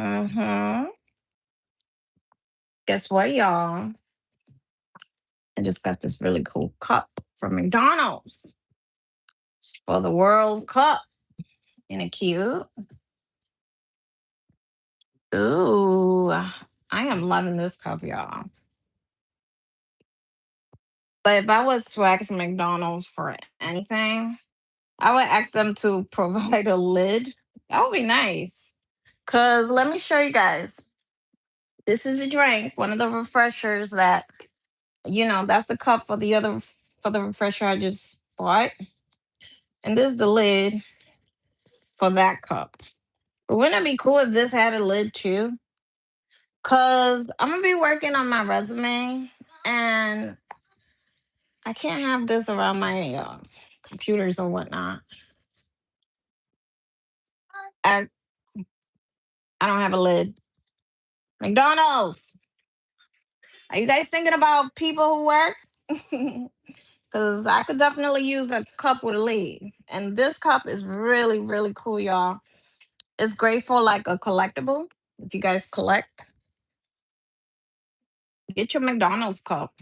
Mm-hmm. Guess what, y'all? I just got this really cool cup from McDonald's for the World Cup. Isn't it cute? Ooh, I am loving this cup, y'all. But if I was to ask McDonald's for anything, I would ask them to provide a lid. That would be nice. Cause let me show you guys. This is a drink, one of the refreshers that that's the cup for the refresher I just bought. And this is the lid for that cup. But wouldn't it be cool if this had a lid too? Cause I'm gonna be working on my resume and I can't have this around my computers or whatnot. I I don't have a lid. McDonald's, are you guys thinking about people who work? Because I could definitely use a cup with a lid. And this cup is really, really cool, y'all. It's great for like a collectible. If you guys collect, get your McDonald's cup.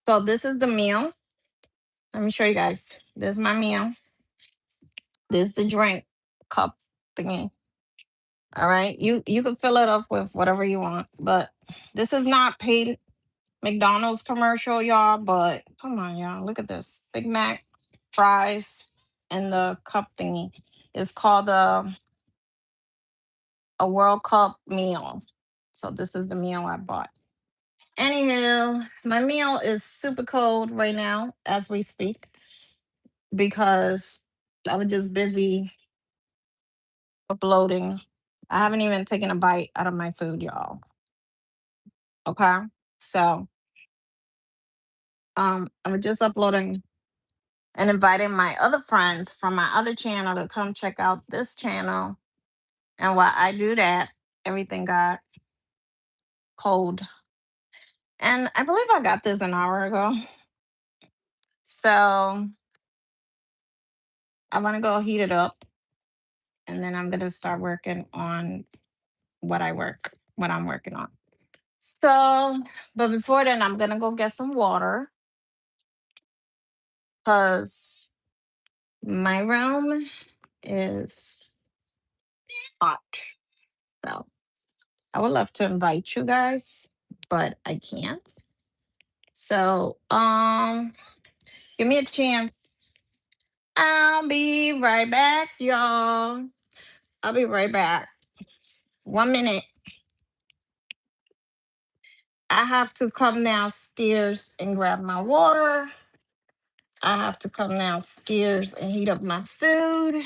So this is the meal. Let me show you guys. This is my meal. This is the drink cup thingy. All right. You can fill it up with whatever you want. But this is not paid McDonald's commercial, y'all. But come on, y'all. Look at this. Big Mac, fries, and the cup thingy. It's called a World Cup meal. So this is the meal I bought. Anywho, my meal is super cold right now as we speak because I was just busy uploading. I haven't even taken a bite out of my food, y'all. Okay. So I'm just uploading and inviting my other friends from my other channel to come check out this channel. And while I do that, everything got cold. And I believe I got this an hour ago. So I want to go heat it up and then I'm gonna start working on what I'm working on. So, but before then, I'm gonna go get some water because my room is hot. So I would love to invite you guys, but I can't. So, give me a chance. I'll be right back, y'all. I'll be right back. 1 minute. I have to come downstairs and grab my water. I have to come downstairs and heat up my food.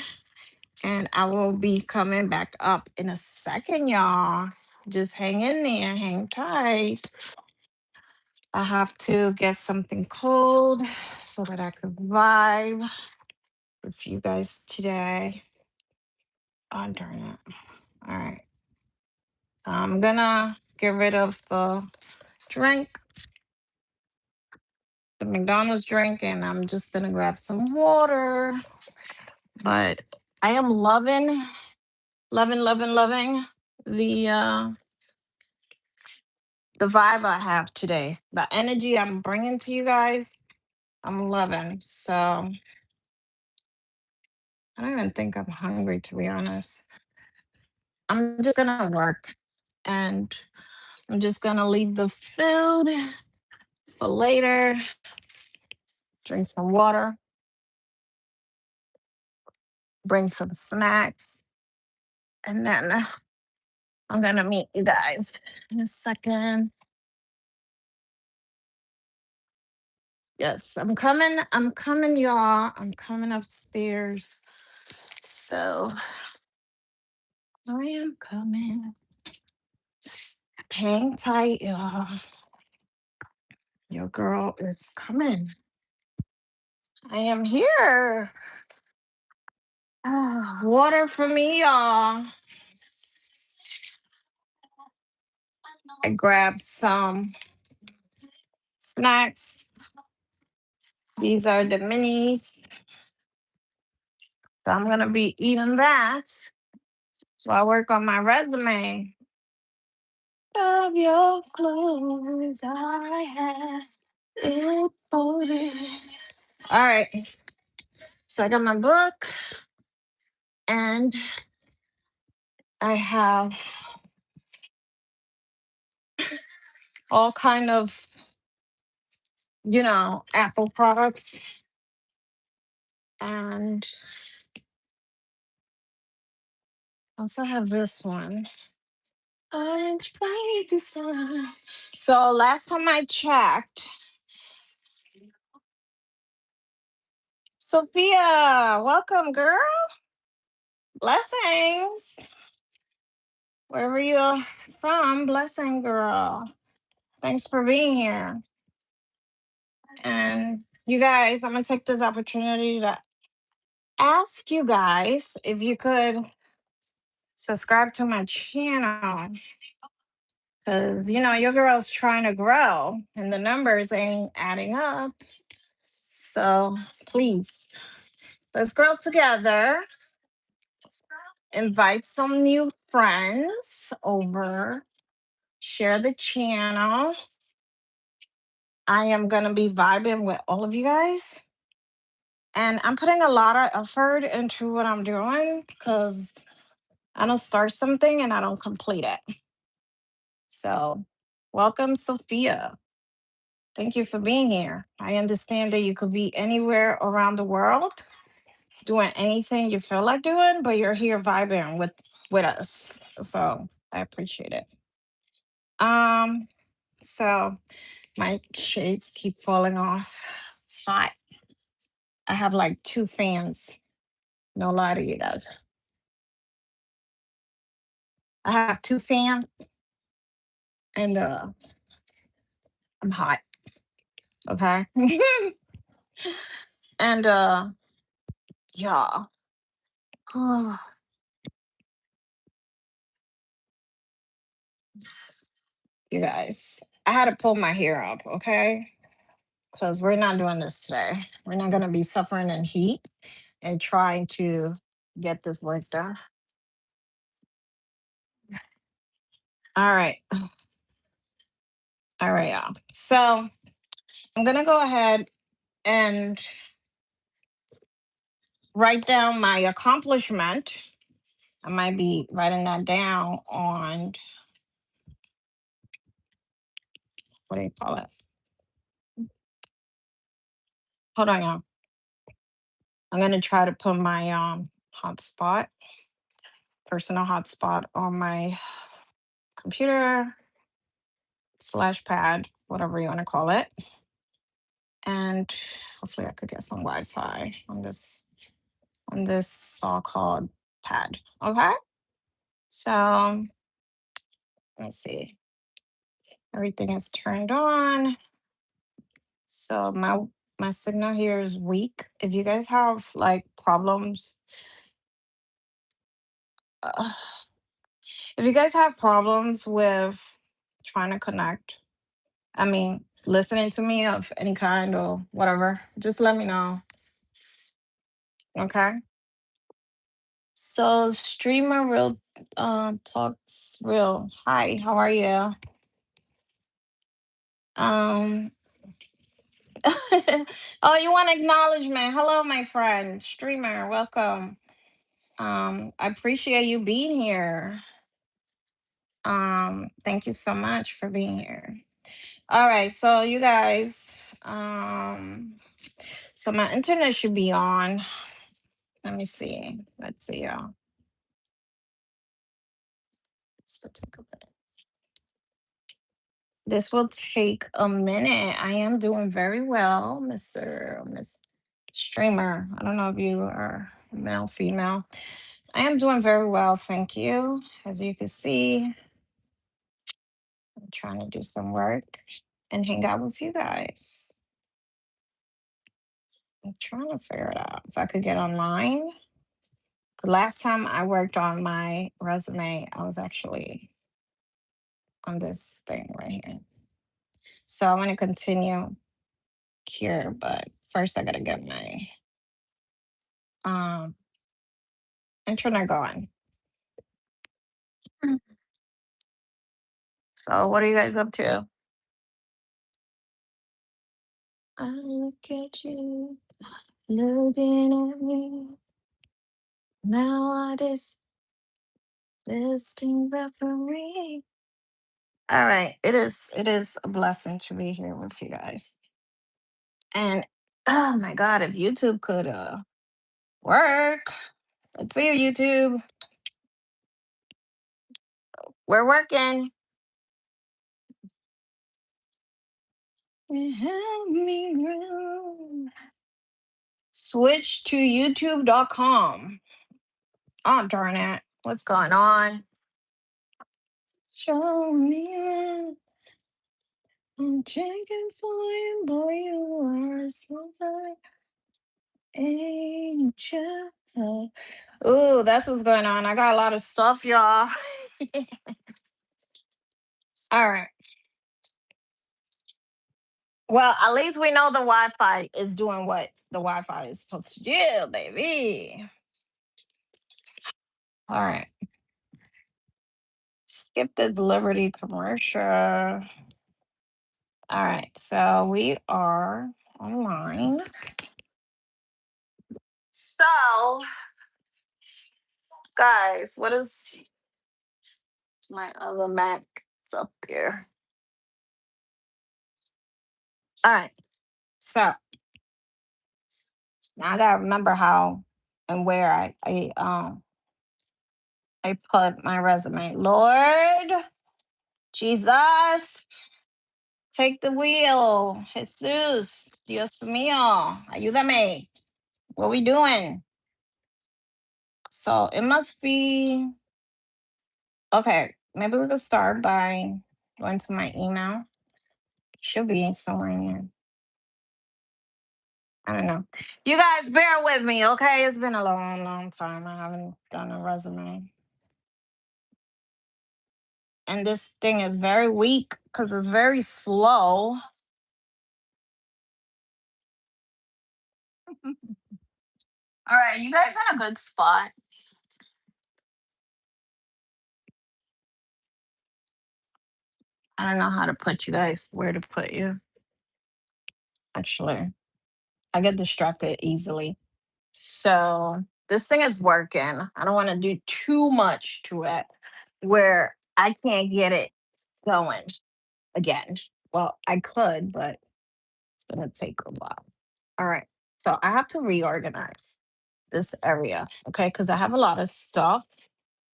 And I will be coming back up in a second, y'all. Just hang in there, hang tight. I have to get something cold so that I can vibe with you guys today. Oh, darn it. All right. So I'm gonna get rid of the drink, the McDonald's drink, and I'm just gonna grab some water. But I am loving, loving, loving, loving the uh the vibe I have today. The energy I'm bringing to you guys, I'm loving. So I don't even think I'm hungry, to be honest. I'm just gonna work and I'm just gonna leave the food for later, drink some water, bring some snacks, and then I'm gonna meet you guys in a second. Yes, I'm coming. I'm coming, y'all. I'm coming upstairs. So I am coming. Just hang tight, y'all. Your girl is coming. I am here. Ah, water for me, y'all. I grabbed some snacks. These are the minis. So I'm gonna be eating that. So I work on my resume. Of your clothes I have it for you. All right. So I got my book and I have all kind of, Apple products. And also have this one. I'm trying to sign. So last time I checked, Sophia, welcome, girl. Blessings. Wherever you're from, blessing, girl. Thanks for being here. And you guys, I'm gonna take this opportunity to ask you guys if you could subscribe to my channel because your girl's trying to grow and the numbers ain't adding up. So please, let's grow together. Invite some new friends over. Share the channel. I am gonna be vibing with all of you guys. And I'm putting a lot of effort into what I'm doing because I don't start something and I don't complete it. So, welcome, Sophia. Thank you for being here. I understand that you could be anywhere around the world doing anything you feel like doing, but you're here vibing with us. So, I appreciate it. Um, so my shades keep falling off. It's hot. I have like two fans. No lie to you guys. I have two fans and I'm hot. Okay. And yeah. You guys, I had to pull my hair up, okay? Because we're not doing this today. We're not gonna be suffering in heat and trying to get this work done. All right. All right, y'all. So I'm gonna go ahead and write down my accomplishment. I might be writing that down on what do you call it? Hold on, y'all. I'm gonna try to put my hotspot, personal hotspot on my computer slash pad, whatever you want to call it. And hopefully I could get some Wi-Fi on this so-called pad. Okay. So let's see. Everything is turned on. So my signal here is weak. If you guys have like problems, uh, if you guys have problems with trying to connect, I mean, listening to me of any kind or whatever, just let me know. Okay. So streamer real talks real. Hi, how are you? Um oh, you want acknowledgement. Hello, my friend. Streamer, welcome. I appreciate you being here. Thank you so much for being here. All right, so you guys, so my internet should be on. Let me see. Let's see, y'all. This will take a minute. This will take a minute. I am doing very well, Miss Streamer. I don't know if you are male, female. I am doing very well, thank you. As you can see, I'm trying to do some work and hang out with you guys. I'm trying to figure it out if I could get online. The last time I worked on my resume, I was actually on this thing right here. So I want to continue here, but first I gotta get my um internet going. So, what are you guys up to? I look at you, looking at me. Now I just this thing referee. All right, it is a blessing to be here with you guys. And oh my god, if YouTube could work. Let's see YouTube. We're working. Help me grow. Switch to youtube.com. Oh darn it. What's going on? Show me I'm taking for you, boy. You are something angel. Ooh, that's what's going on. I got a lot of stuff, y'all. All right. Well, at least we know the Wi-Fi is doing what the Wi-Fi is supposed to do, baby. All right. Skip the Liberty commercial. All right. So we are online. So, guys, what is my other Mac? It's up there. All right. So now I gotta remember how and where I put my resume. Lord Jesus, take the wheel. Jesus, Dios mío, ayúdame. What we doing? So it must be okay. Maybe we could start by going to my email. Should be somewhere in here. I don't know. You guys bear with me, okay? It's been a long, long time. I haven't done a resume. And this thing is very weak because it's very slow. All right, you guys in a good spot. I don't know how to put you guys, where to put you. Actually, I get distracted easily. So this thing is working. I don't want to do too much to it where I can't get it going again. Well, I could, but it's going to take a while. All right. So I have to reorganize this area, okay? Because I have a lot of stuff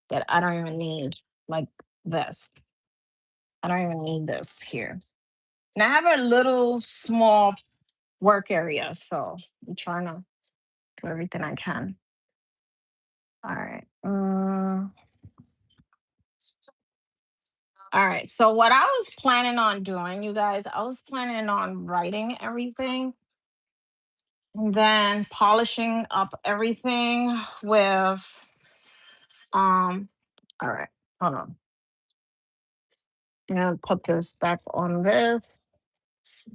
that I don't even need, like this. I don't even need this here. And I have a little small work area, so I'm trying to do everything I can. All right. All right. So what I was planning on doing, you guys, I was planning on writing everything and then polishing up everything with all right, hold on. I'm gonna put this back on this.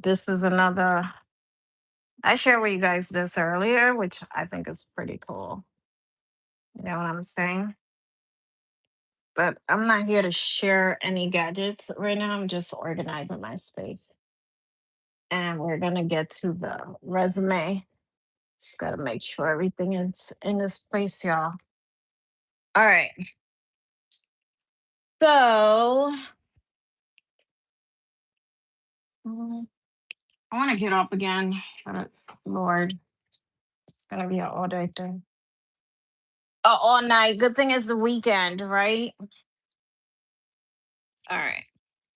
This is another I shared with you guys this earlier, which I think is pretty cool. You know what I'm saying? But I'm not here to share any gadgets right now. I'm just organizing my space. And we're gonna get to the resume. Just gotta make sure everything is in this place, y'all. All right. So I want to get up again. But Lord, it's gonna be an all day thing. All night. Good thing it's the weekend, right? All right.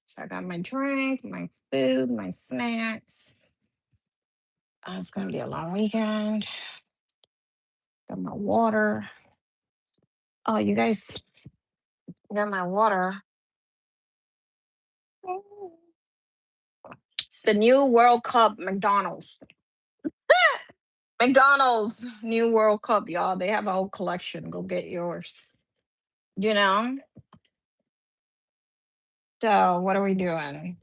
So I got my drink, my food, my snacks. It's gonna be a long weekend. Got my water. Oh, you guys got my water. It's the new World Cup McDonald's. McDonald's new World Cup, y'all. They have a whole collection. Go get yours. You know? So what are we doing?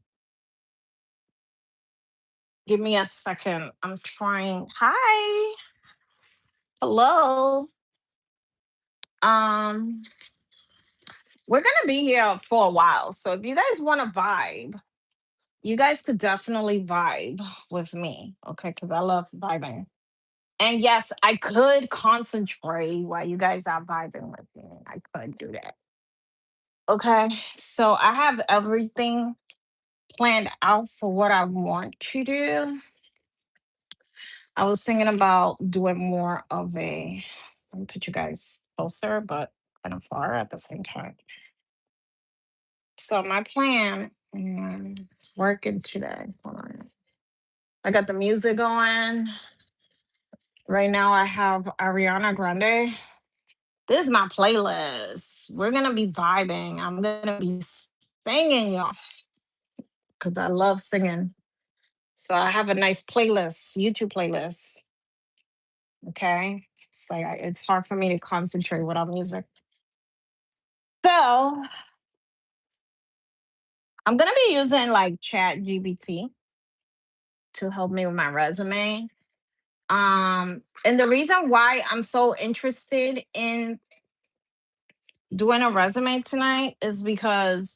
Give me a second. I'm trying. Hi. Hello. Um, we're gonna be here for a while. So if you guys want to vibe, you guys could definitely vibe with me, okay? Because I love vibing. And yes, I could concentrate while you guys are vibing with me. I could do that. Okay. So I have everything planned out for what I want to do. I was thinking about doing more of a, let me put you guys closer, but kind of far at the same time. So my plan, working today. Hold on. I got the music going. Right now I have Ariana Grande. This is my playlist. We're gonna be vibing. I'm gonna be singing, y'all, because I love singing. So I have a nice playlist, YouTube playlist. Okay, it's like it's hard for me to concentrate without music. So I'm gonna be using like Chat GBT to help me with my resume. And the reason why I'm so interested in doing a resume tonight is because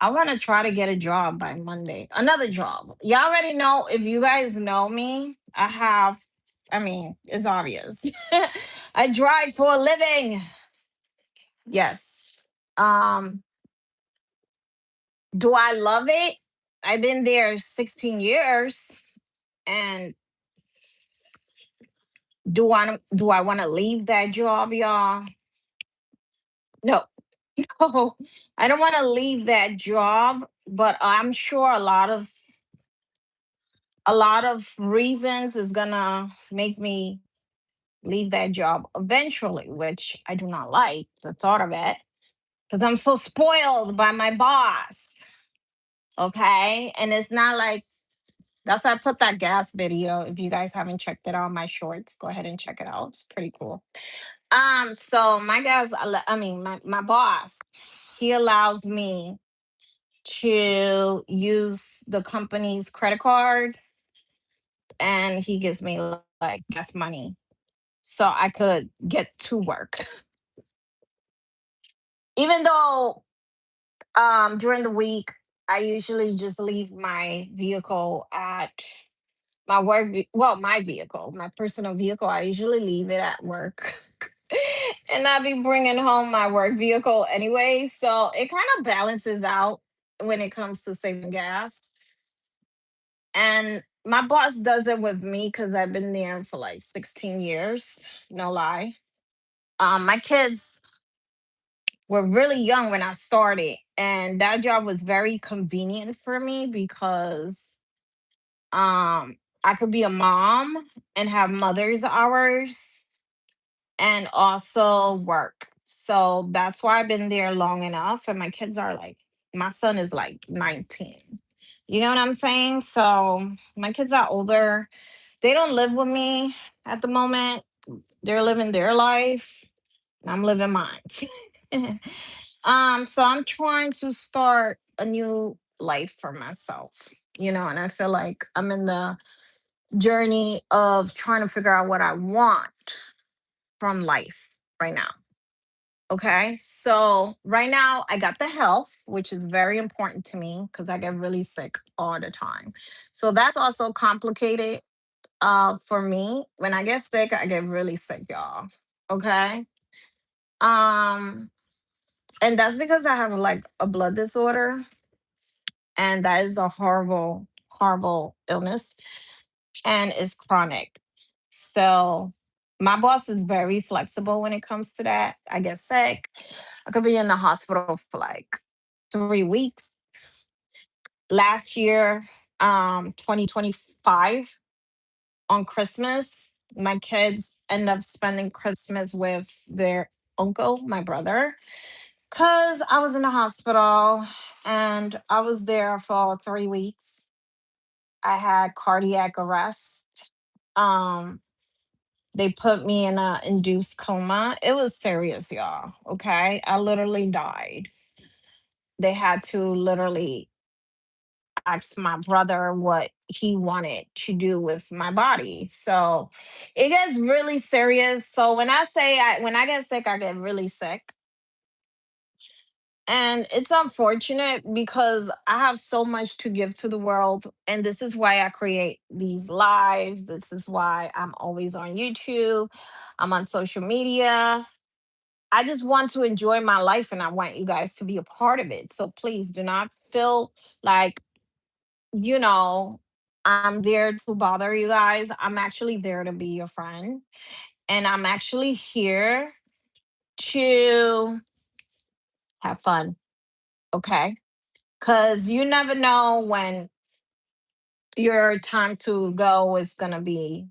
I want to try to get a job by Monday. Another job. Y'all already know, if you guys know me, I mean, it's obvious. I drive for a living. Yes. Um, do I love it? I've been there 16 years. And do I want to leave that job, y'all? No. No. I don't want to leave that job, but I'm sure a lot of reasons is gonna make me leave that job eventually, which I do not like the thought of it because I'm so spoiled by my boss. Okay. And it's not like, that's why I put that gas video. If you guys haven't checked it out, my shorts, go ahead and check it out. It's pretty cool. So my guys, I mean, my boss, he allows me to use the company's credit card, and he gives me like gas money so I could get to work. Even though during the week I usually just leave my vehicle at my work well, my vehicle, my personal vehicle, I usually leave it at work. And I be bringing home my work vehicle anyway, so it kind of balances out when it comes to saving gas. And my boss does it with me because I've been there for like 16 years, no lie. My kids were really young when I started, and that job was very convenient for me because I could be a mom and have mother's hours and also work. So that's why I've been there long enough. And my kids are like, my son is like 19. You know what I'm saying? So my kids are older. They don't live with me at the moment. They're living their life, and I'm living mine. So I'm trying to start a new life for myself, and I feel like I'm in the journey of trying to figure out what I want from life right now. Okay. So right now I got the health, which is very important to me because I get really sick all the time. So that's also complicated for me. When I get sick, I get really sick, y'all. Okay. Um, and that's because I have like a blood disorder, and that is a horrible, horrible illness, and it's chronic. So my boss is very flexible when it comes to that. I get sick. I could be in the hospital for like 3 weeks. Last year, 2025, on Christmas, my kids end up spending Christmas with their uncle, my brother, because I was in the hospital and I was there for 3 weeks. I had cardiac arrest. Um, they put me in a induced coma. It was serious, y'all. Okay. I literally died. They had to literally ask my brother what he wanted to do with my body. So it gets really serious. So when I get sick, I get really sick. And it's unfortunate because I have so much to give to the world. And this is why I create these lives. This is why I'm always on YouTube. I'm on social media. I just want to enjoy my life and I want you guys to be a part of it. So please do not feel like, you know, I'm there to bother you guys. I'm actually there to be your friend. And I'm actually here to have fun. Okay. Because you never know when your time to go is going to be,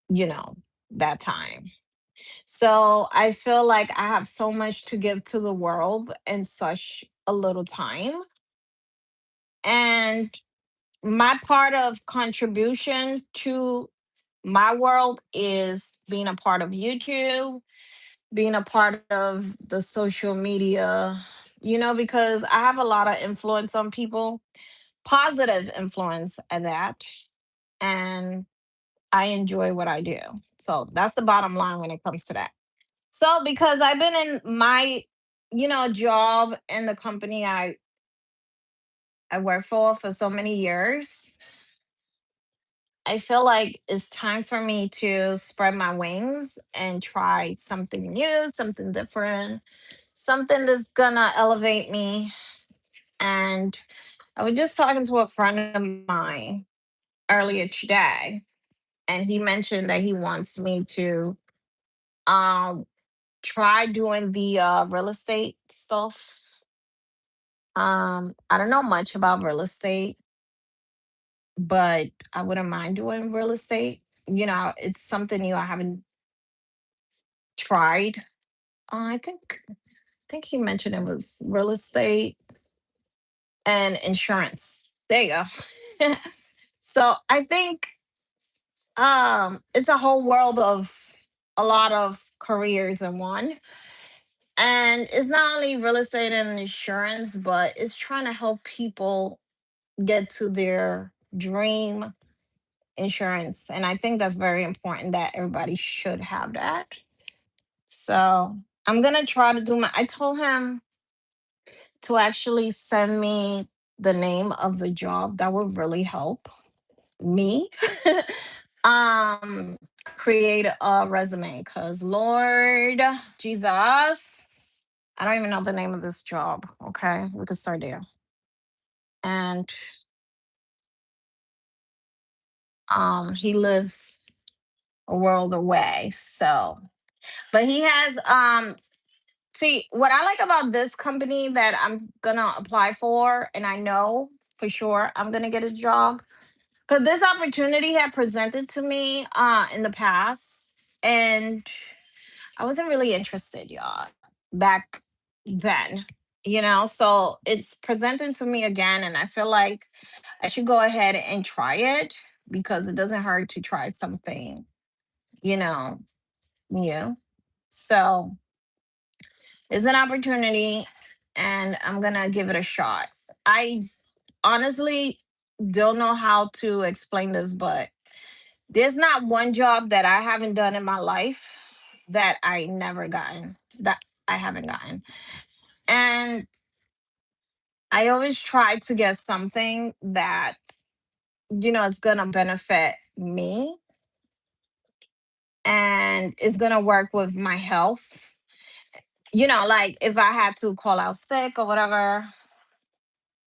you know, that time. So I feel like I have so much to give to the world in such a little time. And my part of contribution to my world is being a part of YouTube, being a part of the social media, because I have a lot of influence on people, positive influence at that. And I enjoy what I do. So that's the bottom line when it comes to that. So because I've been in my, job in the company I work for so many years, I feel like it's time for me to spread my wings and try something new, something different, something that's gonna elevate me. And I was just talking to a friend of mine earlier today, and he mentioned that he wants me to um try doing the real estate stuff. I don't know much about real estate, but I wouldn't mind doing real estate. It's something new I haven't tried. I think he mentioned it was real estate and insurance. There you go. So I think it's a whole world of a lot of careers in one. And it's not only real estate and insurance, but it's trying to help people get to their dream insurance. And I think that's very important that everybody should have that. So I'm gonna try to do I told him to actually send me the name of the job. That would really help me. um Create a resume, because Lord Jesus, I don't even know the name of this job. Okay, we could start there. And he lives a world away. So, but he has see, what I like about this company that I'm gonna apply for, and I know for sure I'm gonna get a job, because this opportunity had presented to me in the past, and I wasn't really interested, y'all, back then. So it's presented to me again, and I feel like I should go ahead and try it, because it doesn't hurt to try something, you know, new. So it's an opportunity, and I'm gonna give it a shot. I honestly don't know how to explain this, but there's not one job that I haven't done in my life that I haven't gotten. And I always try to get something that, is gonna benefit me and is gonna work with my health. Like if I had to call out sick or whatever,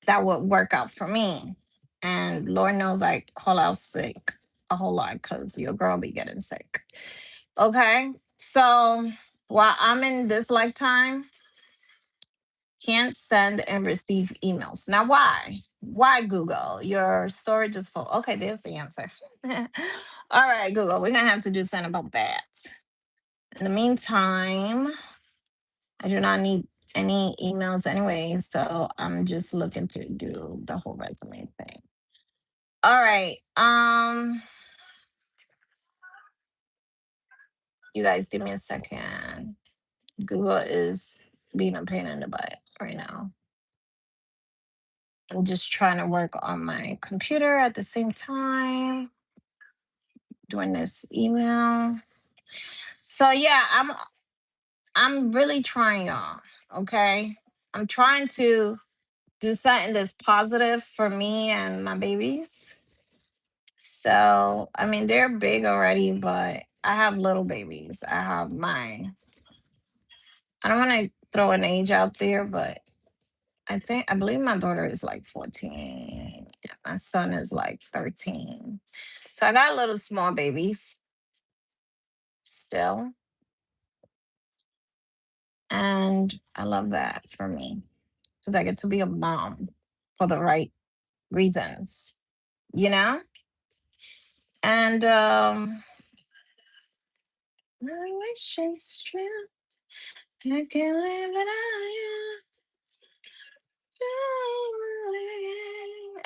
that would work out for me. And Lord knows I call out sick a whole lot because your girl be getting sick. Okay. So while I'm in this lifetime, can't send and receive emails. Now, why? Why, Google? Your storage is full. Okay, there's the answer. All right, Google, we're going to have to do something about that. In the meantime, I do not need any emails anyway, so I'm just looking to do the whole resume thing. All right. You guys give me a second. Google is being a pain in the butt right now. I'm just trying to work on my computer at the same time, doing this email. So yeah, I'm really trying, y'all. Okay. I'm trying to do something that's positive for me and my babies. So, I mean, they're big already, but I have little babies. I have mine. I don't want to throw an age out there, but I believe my daughter is like 14. Yeah, my son is like 13. So I got little small babies still. And I love that for me because I get to be a mom for the right reasons, you know? And I wish it's true. I can live without you.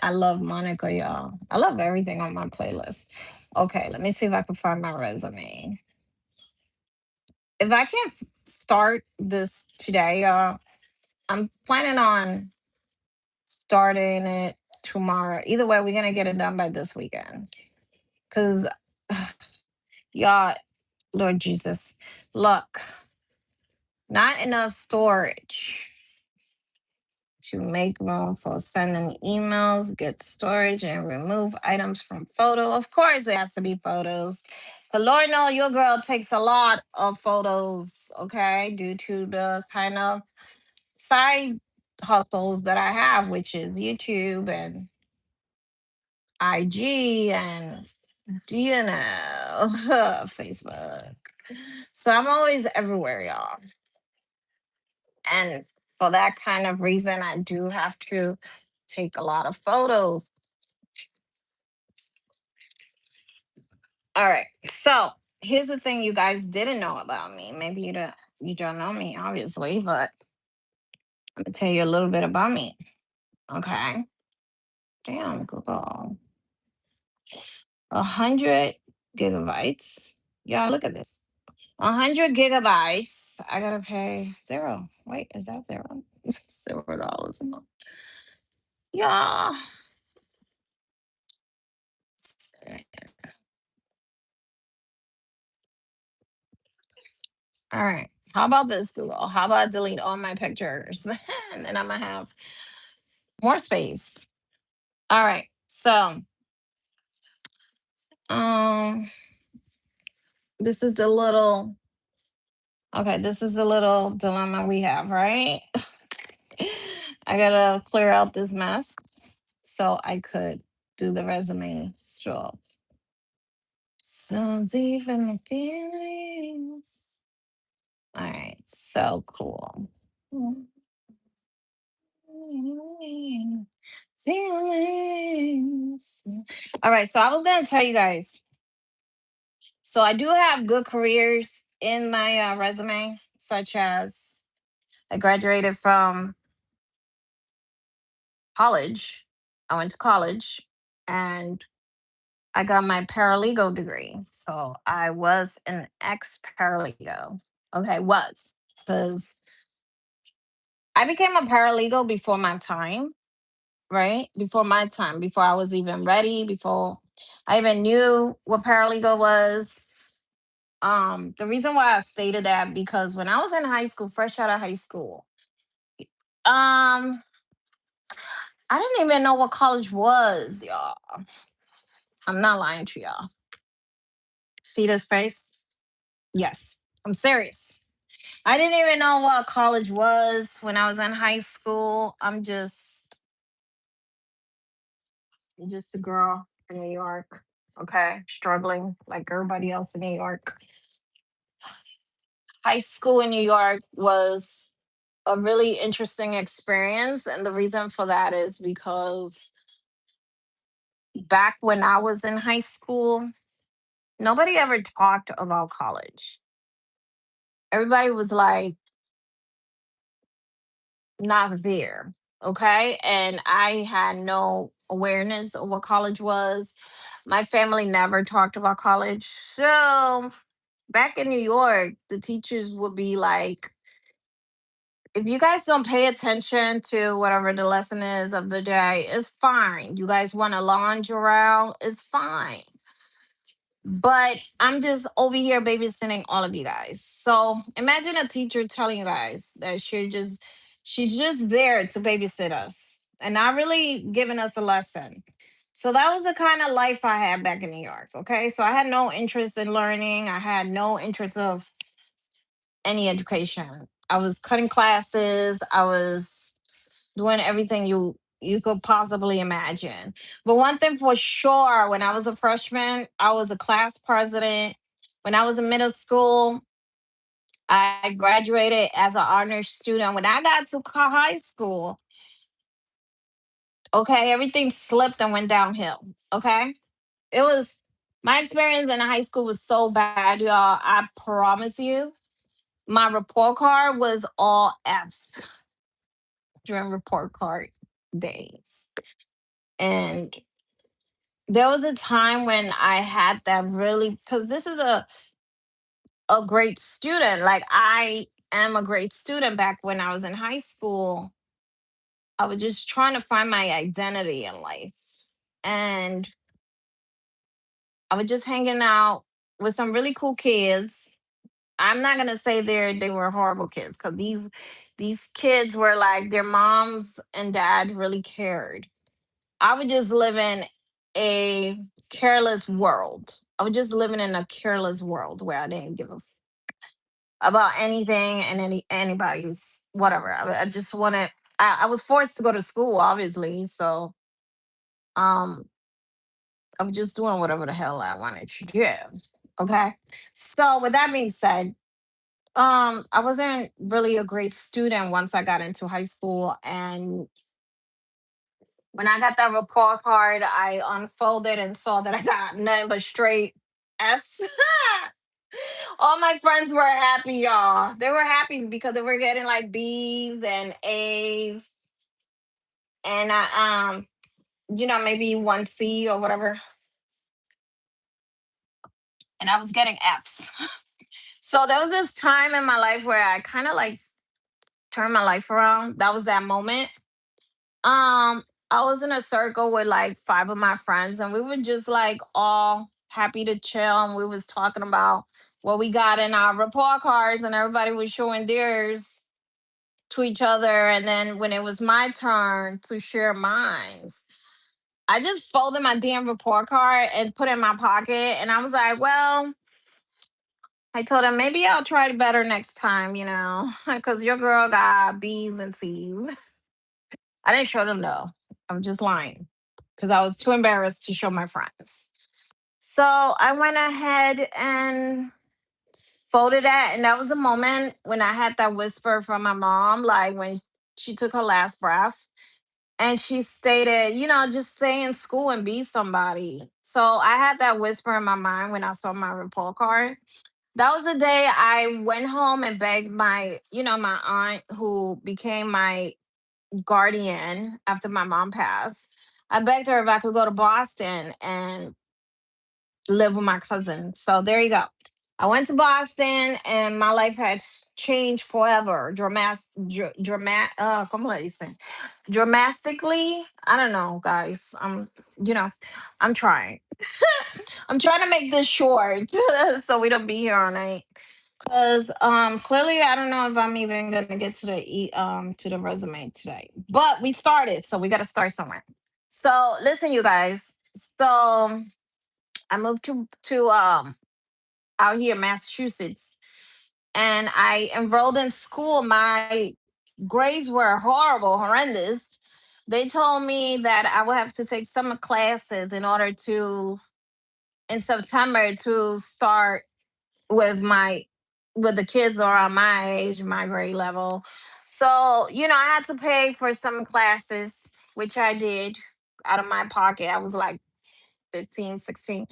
I love Monica, y'all. I love everything on my playlist. Okay, let me see if I can find my resume. If I can't start this today, y'all, I'm planning on starting it tomorrow. Either way, we're gonna get it done by this weekend. Cause y'all, Lord Jesus, look, not enough storage to make room for sending emails, get storage, and remove items from photo. Of course, it has to be photos. But Lord know your girl takes a lot of photos, okay, due to the kind of side hustles that I have, which is YouTube and IG and Facebook. So I'm always everywhere, y'all. And for that kind of reason, I do have to take a lot of photos. All right. So here's the thing you guys didn't know about me. Maybe you don't know me, obviously, but I'm gonna tell you a little bit about me. Okay. Damn, Google. 100 gigabytes. Yeah, look at this. 100 gigabytes. I gotta pay zero. Wait, is that zero? $0 a month. Yeah. All right. How about this, Google? How about I delete all my pictures? And then I'm gonna have more space. All right. So um this is the little okay, this is the little dilemma we have, right? I gotta clear out this mess so I could do the resume stroke. So deep in the feelings. All right, so cool. Feelings. All right, so I was gonna tell you guys. So I do have good careers in my resume, such as I graduated from college. I went to college and I got my paralegal degree. So I was an ex paralegal. Okay, was because I became a paralegal before my time, right? Before my time, before I was even ready, before I even knew what paralegal was. The reason why I stated that because when I was in high school, fresh out of high school, um, I didn't even know what college was, y'all. I'm not lying to y'all. See this face? Yes, I'm serious. I didn't even know what college was when I was in high school. I'm just a girl in New York, okay, struggling like everybody else in New York. High school in New York was a really interesting experience, and the reason for that is because back when I was in high school, nobody ever talked about college. Everybody was like not there. Okay. And I had no awareness of what college was. My family never talked about college. So back in New York, the teachers would be like, if you guys don't pay attention to whatever the lesson is of the day, it's fine. You guys want to lounge around, it's fine. But I'm just over here babysitting all of you guys. So imagine a teacher telling you guys that she's just there to babysit us and not really giving us a lesson. So that was the kind of life I had back in New York. Okay. So I had no interest in learning. I had no interest of any education. I was cutting classes. I was doing everything you could possibly imagine. But one thing for sure, when I was a freshman, I was a class president. When I was in middle school, I graduated as an honors student. When I got to high school, okay, everything slipped and went downhill. Okay, it was my experience in high school was so bad, y'all. I promise you, my report card was all F's during report card days. And there was a time when I had that really because this is a great student. Like I am a great student back when I was in high school. I was just trying to find my identity in life. And I was just hanging out with some really cool kids. I'm not gonna say they were horrible kids because these kids were like their moms and dad really cared. I was just living a careless world. I was just living in a careless world where I didn't give a about anything and anybody's whatever. I just wanted. I was forced to go to school, obviously, so um, I was just doing whatever the hell I wanted to do. Okay, so with that being said, I wasn't really a great student once I got into high school, and when I got that report card, I unfolded and saw that I got nothing but straight F's. All my friends were happy, y'all. They were happy because they were getting like B's and A's, and maybe one C or whatever, and I was getting F's. So there was this time in my life where I kind of like turned my life around. That was that moment. Um, I was in a circle with like five of my friends, and we were just like all happy to chill, and we was talking about what we got in our report cards, and everybody was showing theirs to each other. And then when it was my turn to share mine, I just folded my damn report card and put it in my pocket. And I was like, well, I told him maybe I'll try it better next time, because your girl got B's and C's. I didn't show them though. I'm just lying because I was too embarrassed to show my friends. So I went ahead and folded that. And that was the moment when I had that whisper from my mom, like when she took her last breath. And she stated, just stay in school and be somebody. So I had that whisper in my mind when I saw my report card. That was the day I went home and begged my aunt who became my guardian after my mom passed. I begged her if I could go to Boston and live with my cousin. So there you go. I went to Boston and my life had changed forever. Como le dicen? Dramatically. I don't know, guys. You know, I'm trying. I'm trying to make this short so we don't be here all night. Cause clearly I don't know if I'm even gonna get to the resume today. But we started, so we gotta start somewhere. So listen, you guys. So I moved to out here, Massachusetts, and I enrolled in school. My grades were horrible, horrendous. They told me that I would have to take summer classes in order to in September to start with my with the kids around my age, my grade level. So, I had to pay for some classes, which I did out of my pocket. I was like 15, 16.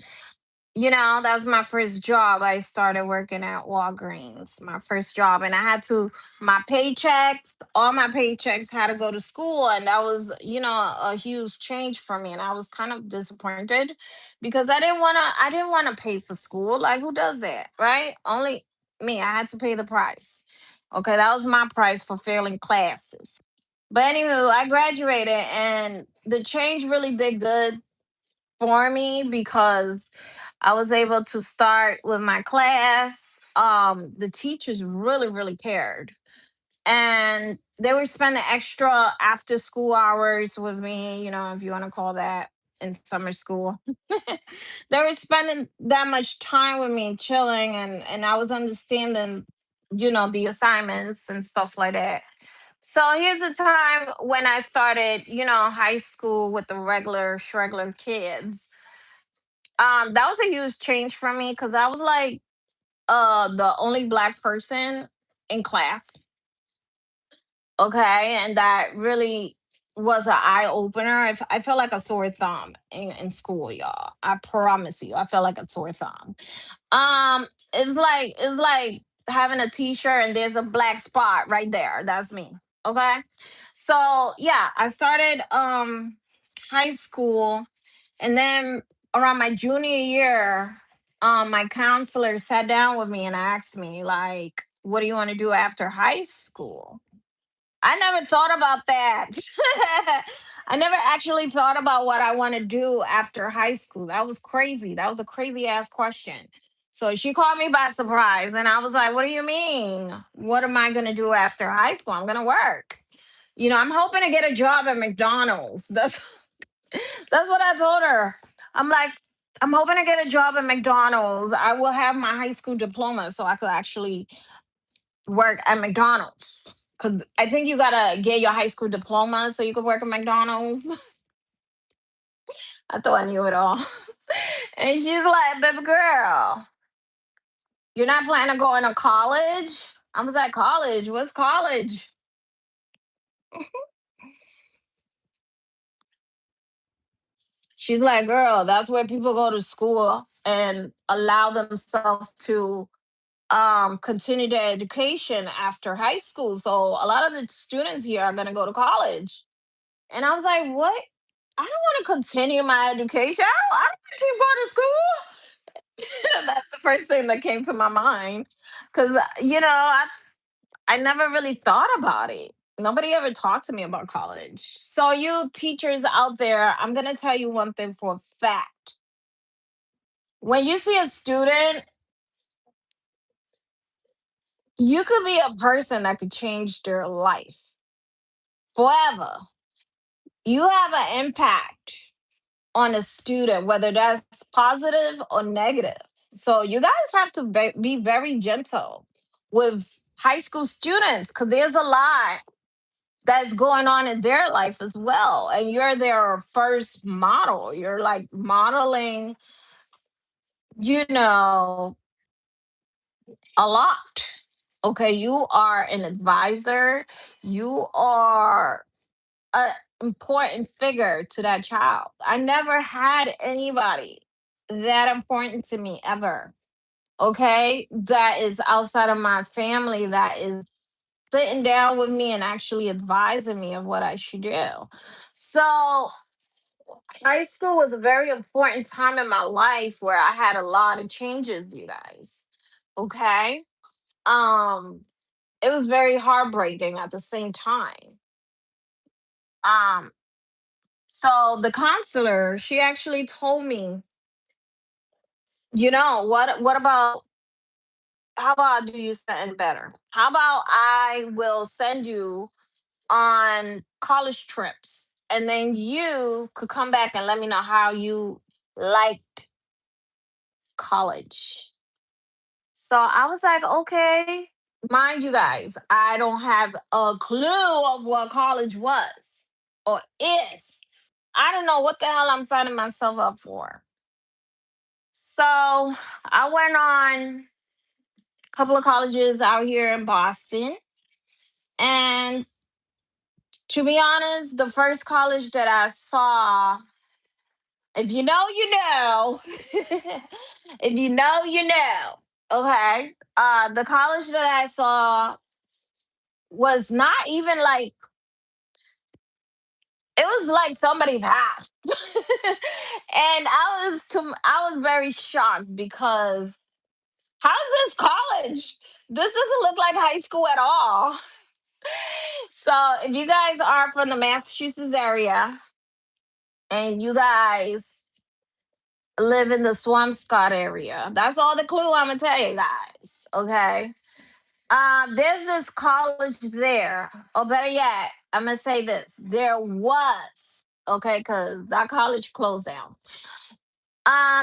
That was my first job. I started working at Walgreens, my first job. And I had to, all my paychecks had to go to school. And that was, a huge change for me. And I was kind of disappointed because I didn't want to pay for school. Like, who does that? Right? Only me. I had to pay the price. Okay. That was my price for failing classes. But anyway, I graduated and the change really did good for me because I was able to start with my class. The teachers really, really cared, and they were spending extra after school hours with me, if you want to call that, in summer school. They were spending that much time with me chilling, and I was understanding, the assignments and stuff like that. So here's the time when I started, high school with the regular shregular kids. That was a huge change for me because I was like the only black person in class. Okay, and that really was an eye opener. I felt like a sore thumb in school, y'all. I promise you, I felt like a sore thumb. Um, it was like having a t-shirt and there's a black spot right there. That's me. Okay. So yeah, I started high school, and then around my junior year, my counselor sat down with me and asked me, like, what do you want to do after high school? I never thought about that. I never actually thought about what I want to do after high school. That was crazy. That was a crazy ass question. So she caught me by surprise, and I was like, "What do you mean? What am I going to do after high school? I'm going to work. I'm hoping to get a job at McDonald's." That's what I told her. I'm like, "I'm hoping to get a job at McDonald's. I will have my high school diploma so I could actually work at McDonald's. Cause I think you gotta get your high school diploma so you could work at McDonald's." I thought I knew it all. And she's like, "Baby girl, you're not planning on going to college?" I was like, "College? What's college?" She's like, "Girl, that's where people go to school and allow themselves to continue their education after high school. So a lot of the students here are gonna go to college." And I was like, "What? I don't want to continue my education. I don't want to keep going to school." That's the first thing that came to my mind. Because, I never really thought about it. Nobody ever talked to me about college. So, you teachers out there, I'm going to tell you one thing for a fact. When you see a student, you could be a person that could change their life forever. You have an impact on a student, whether that's positive or negative. So you guys have to be very gentle with high school students because there's a lot that's going on in their life as well. And you're their first model. You're like modeling, you know, a lot. Okay, you are an advisor. You are an important figure to that child. I never had anybody that important to me ever. Okay, that is outside of my family that is sitting down with me and actually advising me of what I should do. So, high school was a very important time in my life where I had a lot of changes, you guys. Okay? Um it was very heartbreaking at the same time. Um so the counselor, she actually told me, what about, how about I do you something better? How about I will send you on college trips, and then you could come back and let me know how you liked college. So I was like, okay. Mind you guys, I don't have a clue of what college was or is. I don't know what the hell I'm signing myself up for. So I went on a couple of colleges out here in Boston. And to be honest, the first college that I saw, if you know, you know. If you know, you know. Okay. The college that I saw was not even like, it was like somebody's house. And I was very shocked because how's this college? This doesn't look like high school at all. So if you guys are from the Massachusetts area and you guys live in the Swampscott area. That's all the clue I'm gonna tell you guys. Okay. There's this college there. Or better yet, I'm gonna say this. There was, okay, because that college closed down.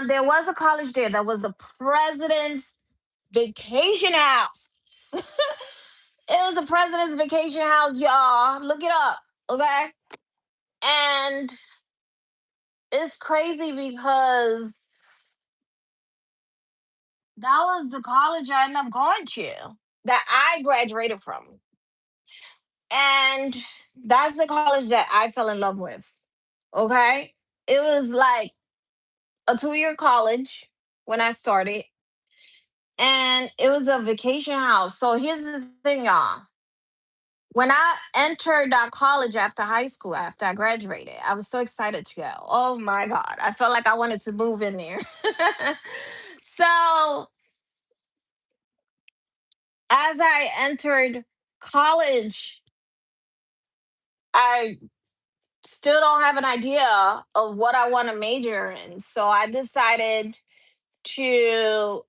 There was a college there that was a president's vacation house. It was the president's vacation house, y'all. Look it up, okay? And it's crazy because that was the college I ended up going to that I graduated from. And that's the college that I fell in love with, okay? It was like a 2 year college when I started, and it was a vacation house. So here's the thing, y'all. When I entered that college after high school, after I graduated, I was so excited to go. Oh my God. I felt like I wanted to move in there. So as I entered college, I still don't have an idea of what I want to major in. So I decided to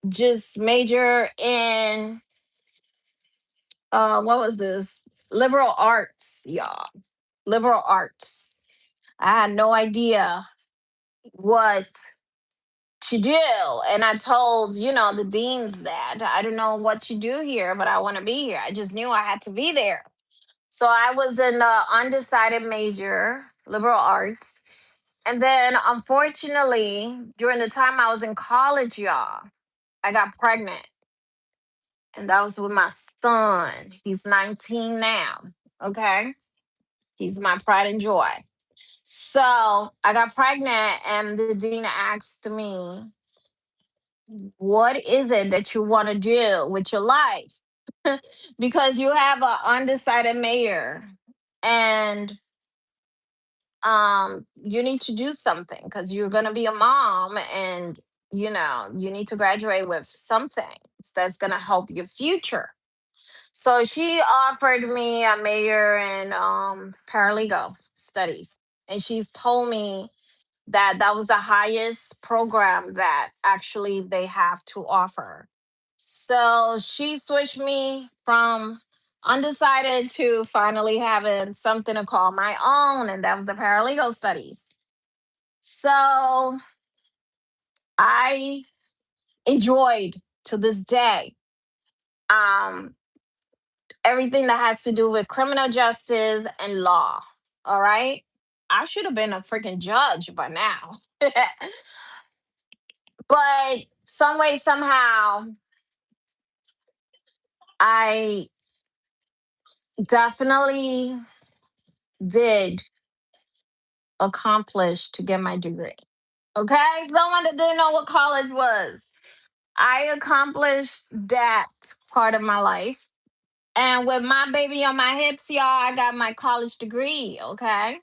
just major in what was this? Liberal arts, y'all. Liberal arts. I had no idea what to do. And I told, the deans that I don't know what to do here, but I want to be here. I just knew I had to be there. So I was in the undecided major, liberal arts. And then unfortunately, during the time I was in college, y'all, I got pregnant. And that was with my son. He's 19 now. Okay. He's my pride and joy. So I got pregnant, and the dean asked me, what is it that you want to do with your life? Because you have an undecided mayor, and you need to do something because you're going to be a mom, and you need to graduate with something that's going to help your future. So she offered me a major in paralegal studies, and she's told me that that was the highest program that actually they have to offer. So she switched me from undecided to finally having something to call my own, and that was the paralegal studies. So I enjoyed to this day um, everything that has to do with criminal justice and law. All right. I should have been a freaking judge by now. But some way, somehow, I definitely did accomplish to get my degree. Okay, someone that didn't know what college was. I accomplished that part of my life. And with my baby on my hips, y'all, I got my college degree. Okay.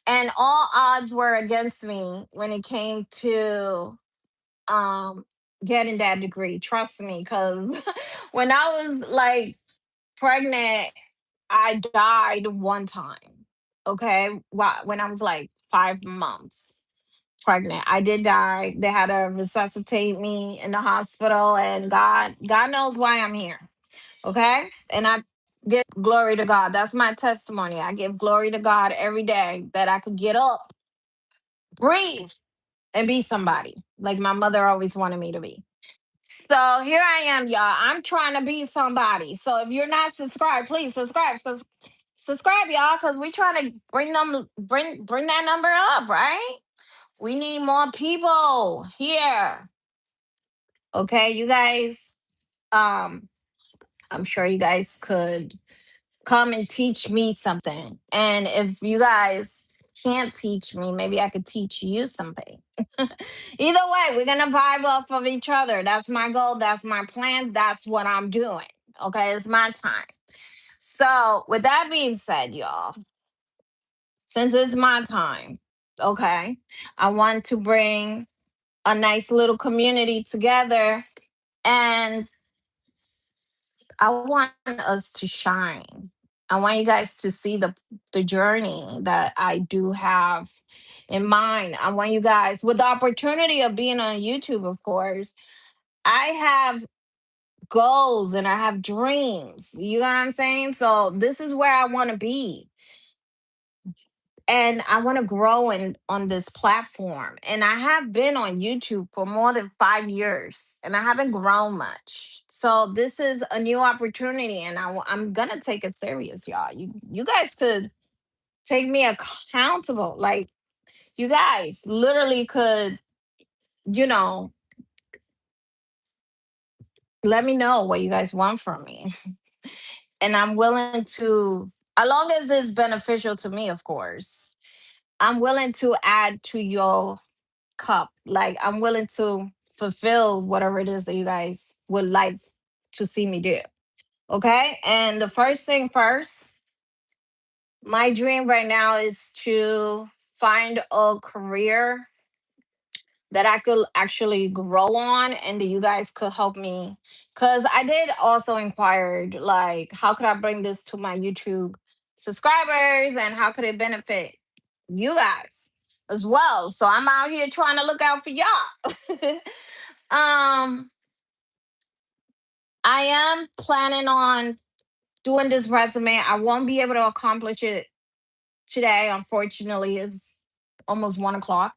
And all odds were against me when it came to um getting that degree. Trust me, because when I was like pregnant, I died one time. Okay. When I was like 5 months pregnant, I did die. They had to resuscitate me in the hospital, and God knows why I'm here. Okay. And I give glory to God. That's my testimony. I give glory to God every day that I could get up, breathe, and be somebody like my mother always wanted me to be. So here I am, y'all. I'm trying to be somebody. So if you're not subscribed, please subscribe. Subscribe, y'all, because we trying to bring that number up, right? We need more people here. Okay, you guys. Um, I'm sure you guys could come and teach me something. And if you guys can't teach me, maybe I could teach you something. Either way, we're gonna vibe off of each other. That's my goal. That's my plan. That's what I'm doing. Okay, it's my time. So, with that being said, y'all, since it's my time, okay, I want to bring a nice little community together, and I want us to shine. I want you guys to see the journey that I do have in mind. I want you guys, with the opportunity of being on YouTube, of course, I have goals and I have dreams. You know what I'm saying? So this is where I want to be. And I want to grow in on this platform. And I have been on YouTube for more than 5 years, and I haven't grown much. So this is a new opportunity, and I'm gonna take it serious, y'all. You guys could take me accountable. Like, you guys literally could, you know, let me know what you guys want from me, and I'm willing to, as long as it's beneficial to me, of course. I'm willing to add to your cup. Like, I'm willing to fulfill whatever it is that you guys would like to see me do. Okay. And the first thing first, my dream right now is to find a career that I could actually grow on and that you guys could help me. Cause I did also inquired like how could I bring this to my YouTube subscribers and how could it benefit you guys as well. So I'm out here trying to look out for y'all. um I am planning on doing this resume. I won't be able to accomplish it today. Unfortunately, it's almost 1 o'clock.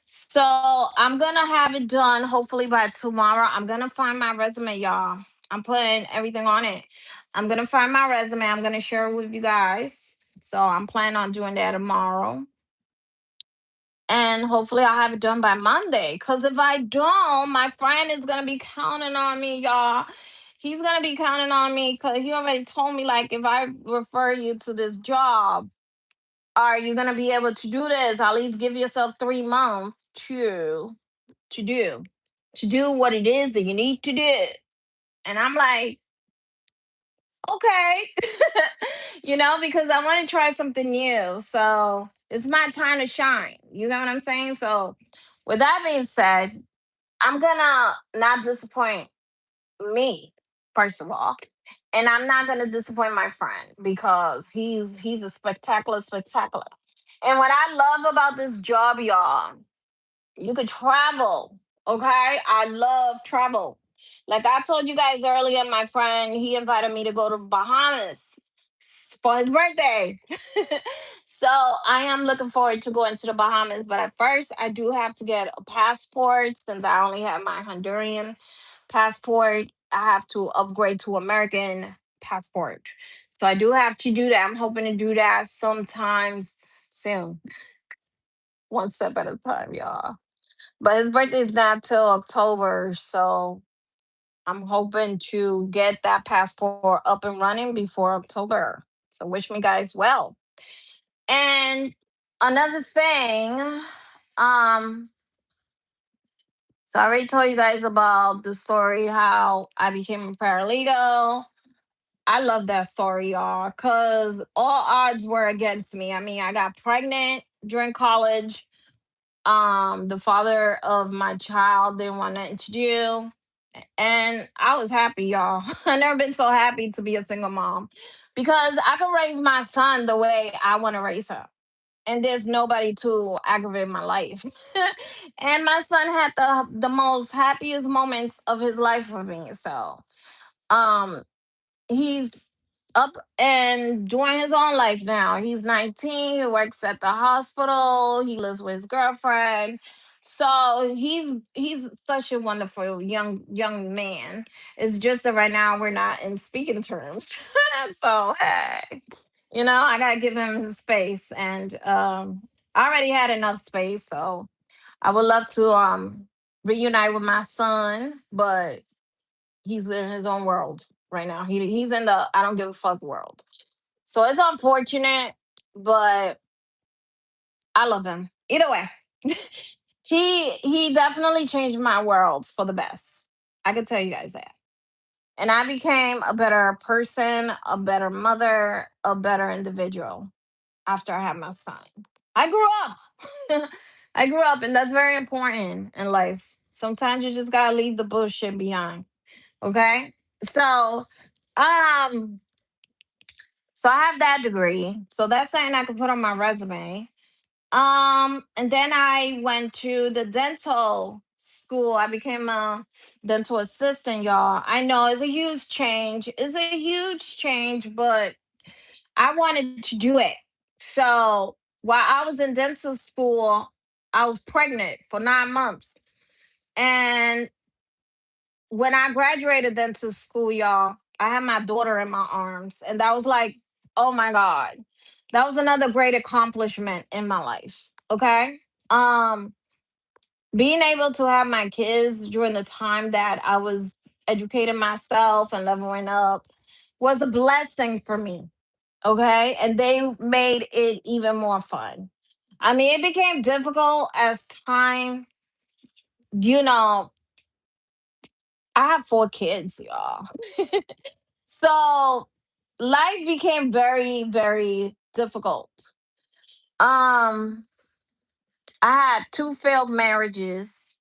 So I'm gonna have it done hopefully by tomorrow. I'm gonna find my resume, y'all. I'm putting everything on it. I'm gonna find my resume. I'm gonna share it with you guys. So I'm planning on doing that tomorrow. And hopefully I'll have it done by Monday. Cause if I don't, my friend is gonna be counting on me, y'all. He's gonna be counting on me because he already told me like if I refer you to this job, are you gonna be able to do this? At least give yourself 3 months to do to do what it is that you need to do. And I'm like, okay. Because I want to try something new. So it's my time to shine. You know what I'm saying? So with that being said, I'm gonna not disappoint me, first of all. And I'm not gonna disappoint my friend because he's a spectacular. And what I love about this job, y'all, you could travel. Okay. I love travel. Like I told you guys earlier, my friend, he invited me to go to Bahamas for his birthday. So I am looking forward to going to the Bahamas. But at first, I do have to get a passport since I only have my Honduran passport. I have to upgrade to American passport. So I do have to do that. I'm hoping to do that sometimes soon, one step at a time, y'all. But his birthday is not till October, so I'm hoping to get that passport up and running before October. So wish me guys well. And another thing, um, so I already told you guys about the story how I became a paralegal. I love that story, y'all, because all odds were against me. I mean, I got pregnant during college. The father of my child didn't want nothing to do. And I was happy, y'all. I never been so happy to be a single mom because I can raise my son the way I want to raise him. And there's nobody to aggravate my life. And my son had the most happiest moments of his life with me. So um he's up and doing his own life now. He's 19. He works at the hospital. He lives with his girlfriend. So he's such a wonderful young man. It's just that right now we're not in speaking terms. So hey, I gotta give him his space, and I already had enough space. So I would love to reunite with my son, but he's in his own world right now. He's in the I don't give a fuck world. So it's unfortunate, but I love him. Either way. He definitely changed my world for the best. I can tell you guys that. And I became a better person, a better mother, a better individual after I had my son. I grew up. I grew up, and that's very important in life. Sometimes you just gotta leave the bullshit behind. Okay. So, um, So I have that degree. So that's something I could put on my resume. And then I went to the dental school. I became a dental assistant, y'all. I know it's a huge change. It's a huge change, but I wanted to do it. So while I was in dental school, I was pregnant for 9 months. And when I graduated dental school, y'all, I had my daughter in my arms. And that was like, oh my God. That was another great accomplishment in my life. Okay. Um, Being able to have my kids during the time that I was educating myself and leveling up was a blessing for me. Okay. And they made it even more fun. I mean, it became difficult as time, you know, I have 4 kids, y'all. So life became very, very difficult. Um, I had 2 failed marriages.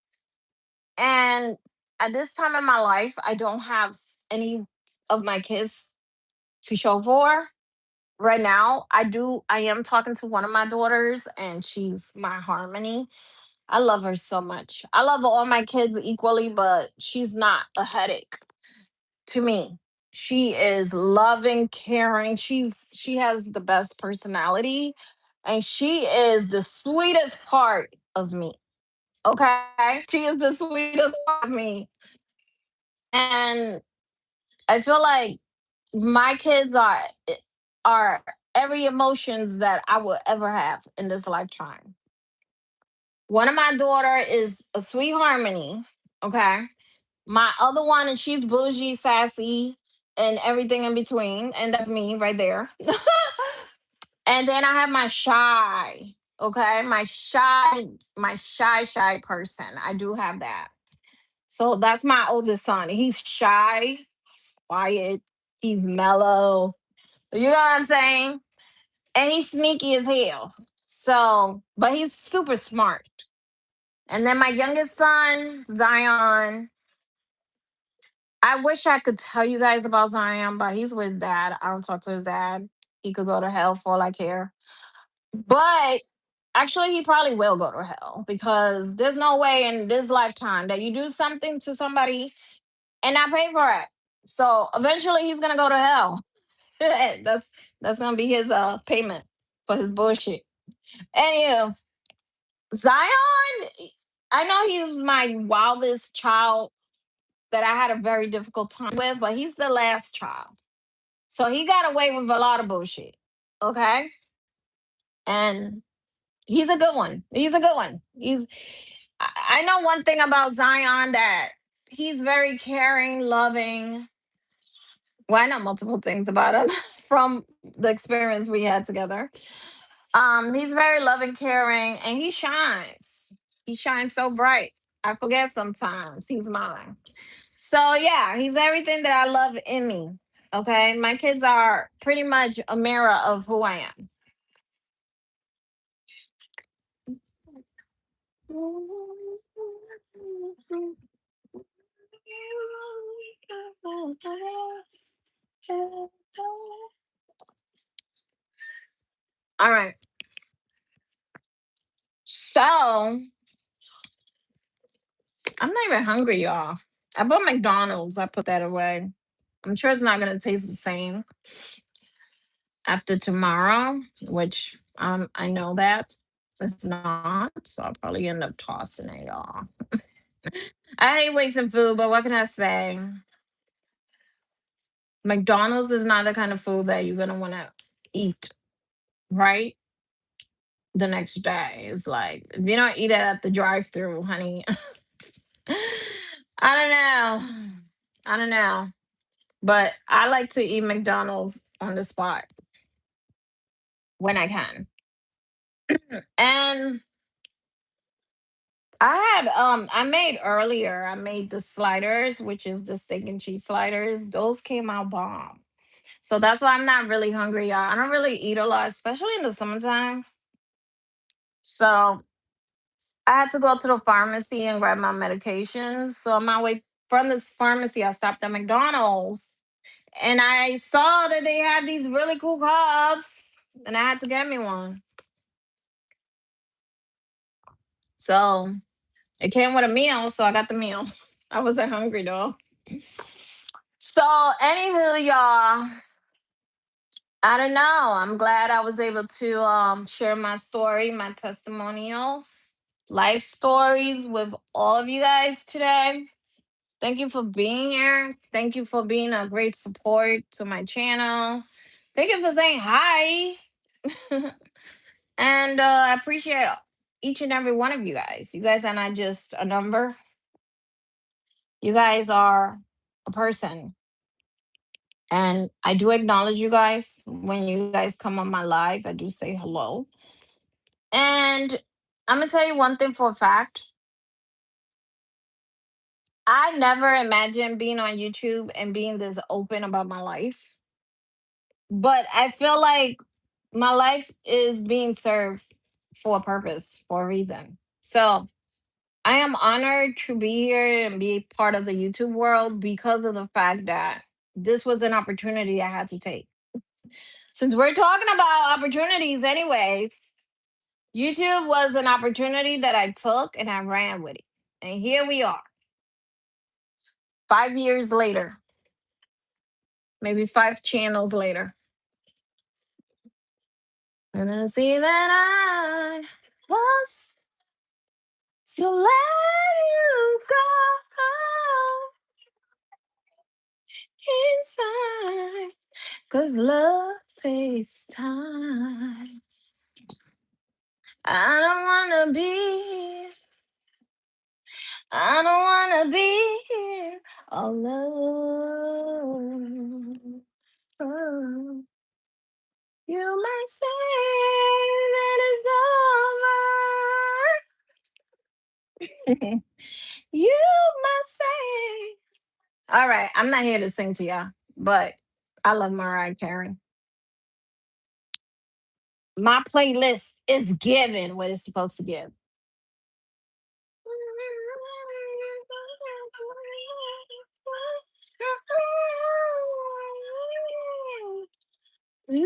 And at this time in my life, I don't have any of my kids to show for. Right now, I am talking to one of my daughters, and she's my harmony. I love her so much. I love all my kids equally, but she's not a headache to me. She is loving, caring. She has the best personality, and she is the sweetest part of me. Okay? She is the sweetest part of me. And I feel like my kids are every emotions that I will ever have in this lifetime. One of my daughter is a sweet harmony. Okay. My other one, and she's bougie, sassy, and everything in between. And that's me right there. And then I have my shy. Okay. My shy person. I do have that. So that's my oldest son. He's shy, he's quiet, he's mellow. You know what I'm saying? And he's sneaky as hell. So, but he's super smart. And then my youngest son, Zion. I wish I could tell you guys about Zion, but he's with his dad. I don't talk to his dad. He could go to hell for all I care. But actually, he probably will go to hell because there's no way in this lifetime that you do something to somebody and I pay for it. So eventually he's gonna go to hell. That's gonna be his payment for his bullshit. Anywho, Zion, I know he's my wildest child that I had a very difficult time with, but he's the last child. So he got away with a lot of bullshit. Okay. And he's a good one. He's a good one. I know one thing about Zion that he's very caring, loving. Well, I know multiple things about him from the experience we had together. He's very loving, caring, and he shines. He shines so bright. I forget sometimes he's mine. So yeah, he's everything that I love in me. Okay, my kids are pretty much a mirror of who I am. All right. So I'm not even hungry, y'all. I bought McDonald's. I put that away. I'm sure it's not gonna taste the same after tomorrow, which I know that it's not. So I'll probably end up tossing it, y'all. I hate wasting food, but what can I say? McDonald's is not the kind of food that you're gonna want to eat right the next day. It's like if you don't eat it at the drive-through, honey. I don't know. I don't know. But I like to eat McDonald's on the spot when I can. And I made earlier, I made the sliders, which is the steak and cheese sliders. Those came out bomb. So that's why I'm not really hungry, y'all. I don't really eat a lot, especially in the summertime. So I had to go to the pharmacy and grab my medication. So on my way from this pharmacy, I stopped at McDonald's And I saw that they had these really cool cups, and I had to get me one. So it came with a meal, so I got the meal. I wasn't hungry though. So, anywho, y'all, I don't know. I'm glad I was able to share my story, my testimonial, life stories with all of you guys today. Thank you for being here. Thank you for being a great support to my channel. Thank you for saying hi. And I appreciate each and every one of you guys. You guys are not just a number, you guys are a person. And I do acknowledge you guys when you guys come on my live. I do say hello. And I'm going to tell you one thing for a fact. I never imagined being on YouTube and being this open about my life. But I feel like my life is being served for a purpose, for a reason. So I am honored to be here and be part of the YouTube world because of the fact that this was an opportunity I had to take. Since we're talking about opportunities, anyways, YouTube was an opportunity that I took and I ran with it. And here we are, 5 years later, maybe five channels later. And I see that I was to let you go inside. Cause love takes time. I don't wanna be, I don't wanna be here alone. Oh, you might say that it's over. You might say. All right, I'm not here to sing to y'all, but I love Mariah Carey. My playlist is giving what it's supposed to give. Love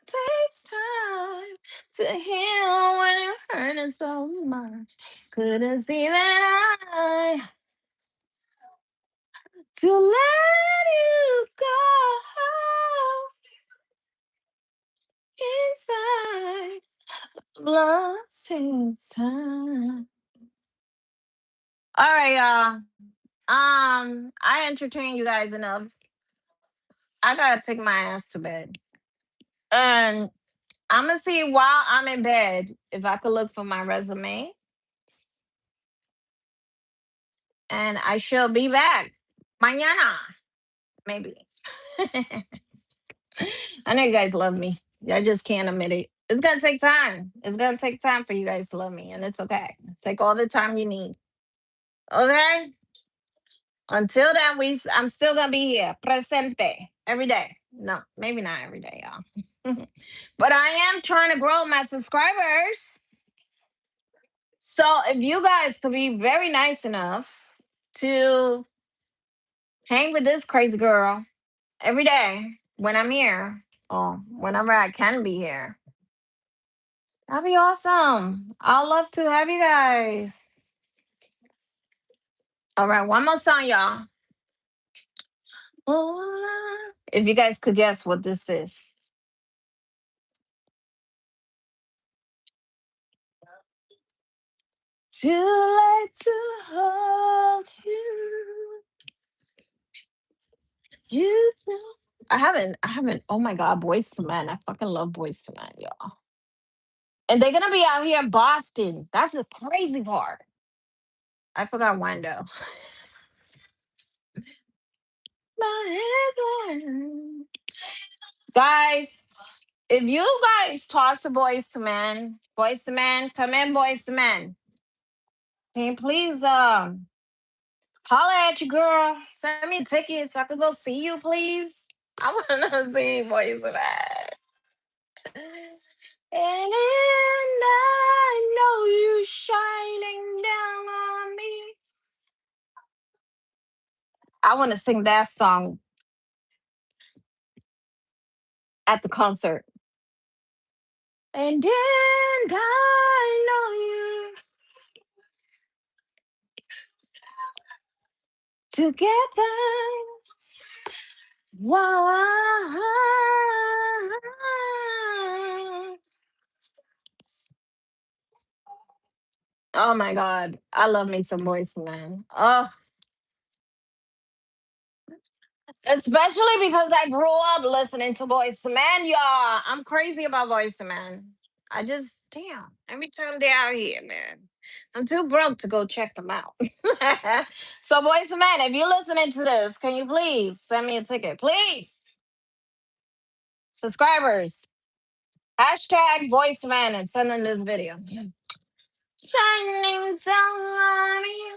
takes time to heal when you're hurting so much. Couldn't see that I to let you go inside. Love takes time. All right, y'all. I entertain you guys enough. I gotta take my ass to bed. And I'm gonna see while I'm in bed if I could look for my resume, and I shall be back mañana, maybe. I know you guys love me. I just can't admit it. It's gonna take time. It's gonna take time for you guys to love me, and it's okay. Take all the time you need. Okay. Until then, I'm still gonna be here, presente, every day. No, maybe not every day, y'all. But I am trying to grow my subscribers. So if you guys could be very nice enough to hang with this crazy girl every day when I'm here, or whenever I can be here, that'd be awesome. I'd love to have you guys. All right, one more song, y'all. If you guys could guess what this is. Too late to hold you. You know. I haven't. Oh my God, Boys to Men. I fucking love Boys to Men, y'all. And they're gonna be out here in Boston. That's the crazy part. I forgot when though. My head. Guys, if you guys talk to Boys to Men, come in, Boys to Men. Can you please holla at your girl? Send me a ticket so I can go see you, please. I wanna see Boys to Men. And I know you shining down on me. I want to sing that song at the concert. And then I know you together. Wow. Oh my God. I love me some Boys Man. Oh, especially because I grew up listening to Boys to Men, y'all. I'm crazy about Boys to Men. I just, damn, every time they're out here, man. I'm too broke to go check them out. So, Boys to Men, if you're listening to this, can you please send me a ticket? Please. Subscribers, hashtag Voice Man and send them this video. Shining down on me.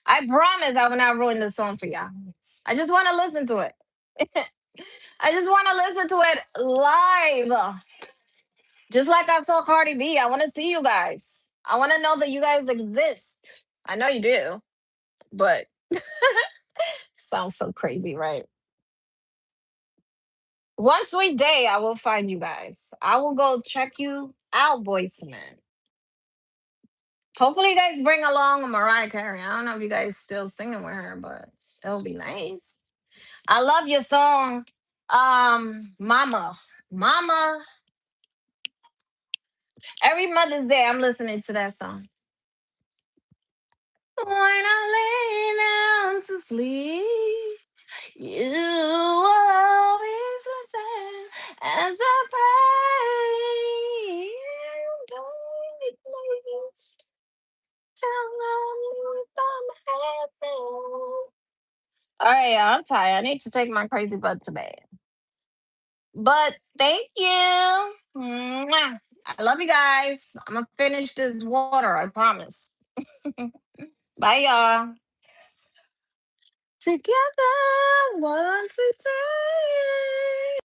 I promise I will not ruin the song for y'all. I just want to listen to it. I just want to listen to it live. Just like I saw Cardi B. I want to see you guys. I want to know that you guys exist. I know you do, but sounds so crazy, right? One sweet day, I will find you guys. I will go check you out, boys to men. Hopefully, you guys bring along a Mariah Carey. I don't know if you guys still singing with her, but it'll be nice. I love your song, Mama. Mama. Every Mother's Day, I'm listening to that song. When I lay down to sleep, you will always listen as I pray. Don't make me tell me if I'm happy. All right, y'all, I'm tired. I need to take my crazy butt to bed. But thank you. Mwah. I love you guys. I'm gonna finish this water. I promise. Bye, y'all. Together once a day.